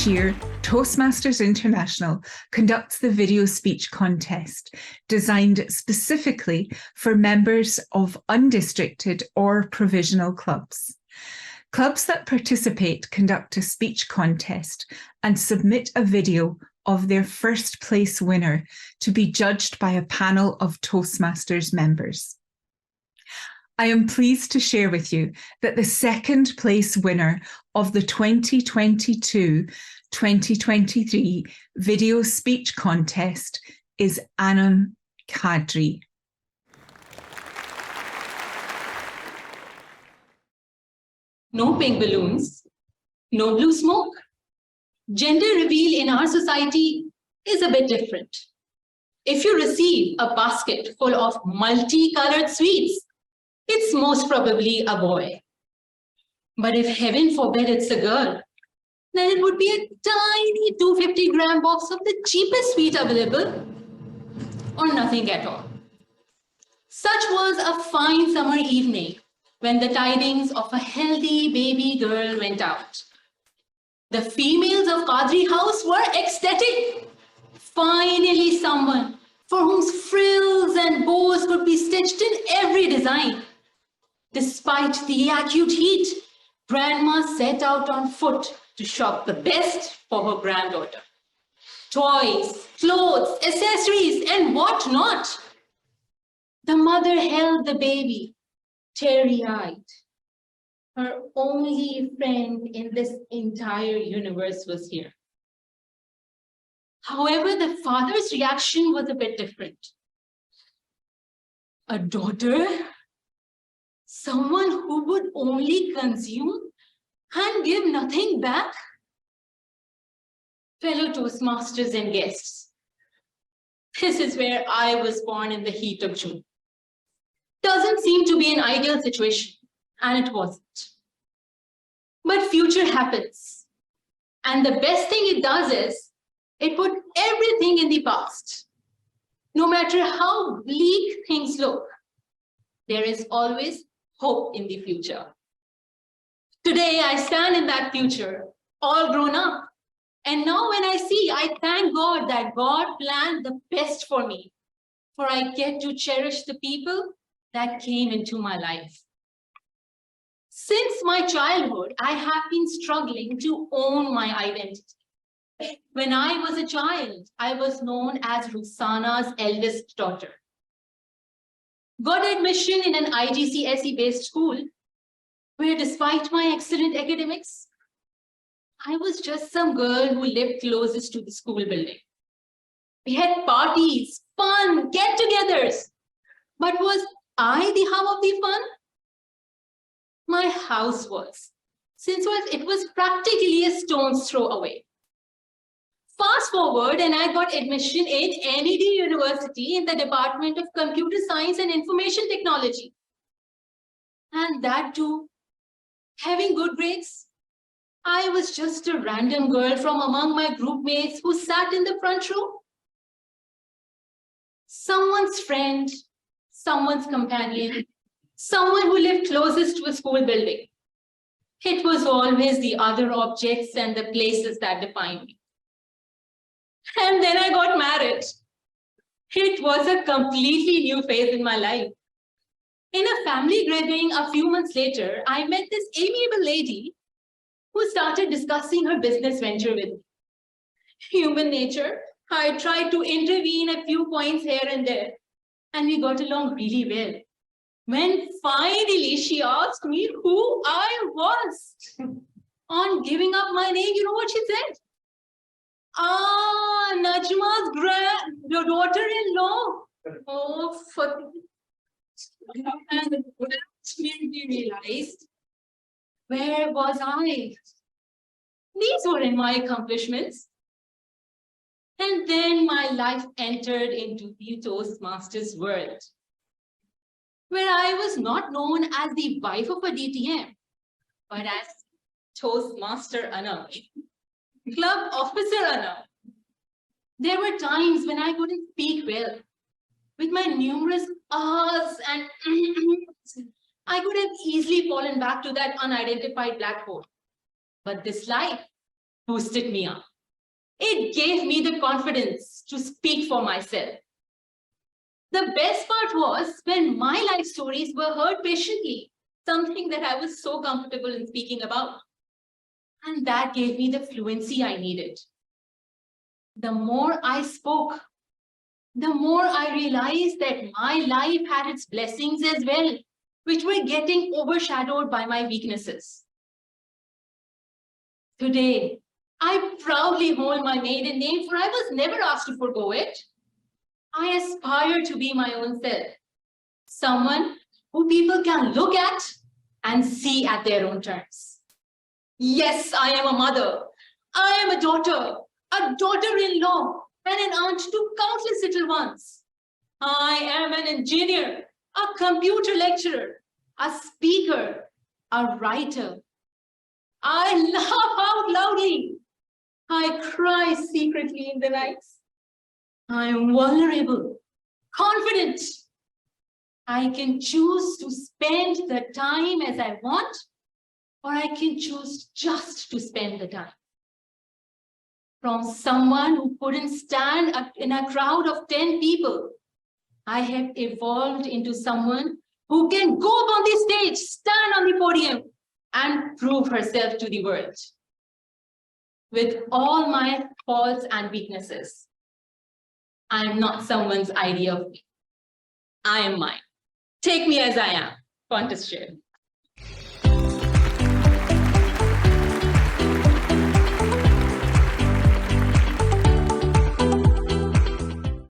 Each year, Toastmasters International conducts the video speech contest designed specifically for members of undistricted or provisional clubs. Clubs that participate conduct a speech contest and submit a video of their first place winner to be judged by a panel of Toastmasters members. I am pleased to share with you that the second place winner of the 2022-2023 video speech contest is Anum Qadri. No pink balloons, no blue smoke. Gender reveal in our society is a bit different. If you receive a basket full of multicolored sweets, it's most probably a boy. But if heaven forbid it's a girl, then it would be a tiny 250-gram box of the cheapest sweet available, or nothing at all. Such was a fine summer evening when the tidings of a healthy baby girl went out. The females of Qadri house were ecstatic. Finally someone for whose frills and bows could be stitched in every design. Despite the acute heat, Grandma set out on foot to shop the best for her granddaughter. Toys, clothes, accessories, and what not. The mother held the baby, teary-eyed. Her only friend in this entire universe was here. However, the father's reaction was a bit different. A daughter? Someone who would only consume and give nothing back? Fellow Toastmasters and guests, this is where I was born in the heat of June. Doesn't seem to be an ideal situation, and it wasn't. But future happens. And the best thing it does is, it put everything in the past. No matter how bleak things look, there is always hope in the future. Today, I stand in that future, all grown up. And now when I see, I thank God that God planned the best for me, for I get to cherish the people that came into my life. Since my childhood, I have been struggling to own my identity. When I was a child, I was known as Ruxana's eldest daughter. Got admission in an IGCSE-based school, where despite my excellent academics, I was just some girl who lived closest to the school building. We had parties, fun, get-togethers. But was I the hub of the fun? My house was, since it was practically a stone's throw away. Fast forward, and I got admission in NED University in the Department of Computer Science and Information Technology. And that too, having good grades. I was just a random girl from among my group mates who sat in the front row. Someone's friend, someone's companion, someone who lived closest to a school building. It was always the other objects and the places that defined me. And then I got married. It was a completely new phase in my life. In a family gathering a few months later, I met this amiable lady who started discussing her business venture with me. Human nature, I tried to intervene a few points here and there, and we got along really well. When finally she asked me who I was. On giving up my name, you know what she said? Ah, Najma's daughter-in-law. Oh, and that made me realize, where was I? These weren't my accomplishments. And then my life entered into the Toastmasters world, where I was not known as the wife of a DTM, but as Toastmaster Anum, Club Officer Anum. There were times when I couldn't speak well. With my numerous ahs and I could have easily fallen back to that unidentified black hole. But this life boosted me up. It gave me the confidence to speak for myself. The best part was when my life stories were heard patiently, something that I was so comfortable in speaking about. And that gave me the fluency I needed. The more I spoke, the more I realized that my life had its blessings as well, which were getting overshadowed by my weaknesses. Today, I proudly hold my maiden name, for I was never asked to forgo it. I aspire to be my own self, someone who people can look at and see at their own terms. Yes, I am a mother. I am a daughter-in-law, and an aunt to countless little ones. I am an engineer, a computer lecturer, a speaker, a writer. I laugh out loudly. I cry secretly in the nights. I am vulnerable, confident. I can choose to spend the time as I want, or I can choose just to spend the time. From someone who couldn't stand in a crowd of 10 people, I have evolved into someone who can go up on the stage, stand on the podium, and prove herself to the world. With all my faults and weaknesses, I am not someone's idea of me. I am mine. Take me as I am. Contest share.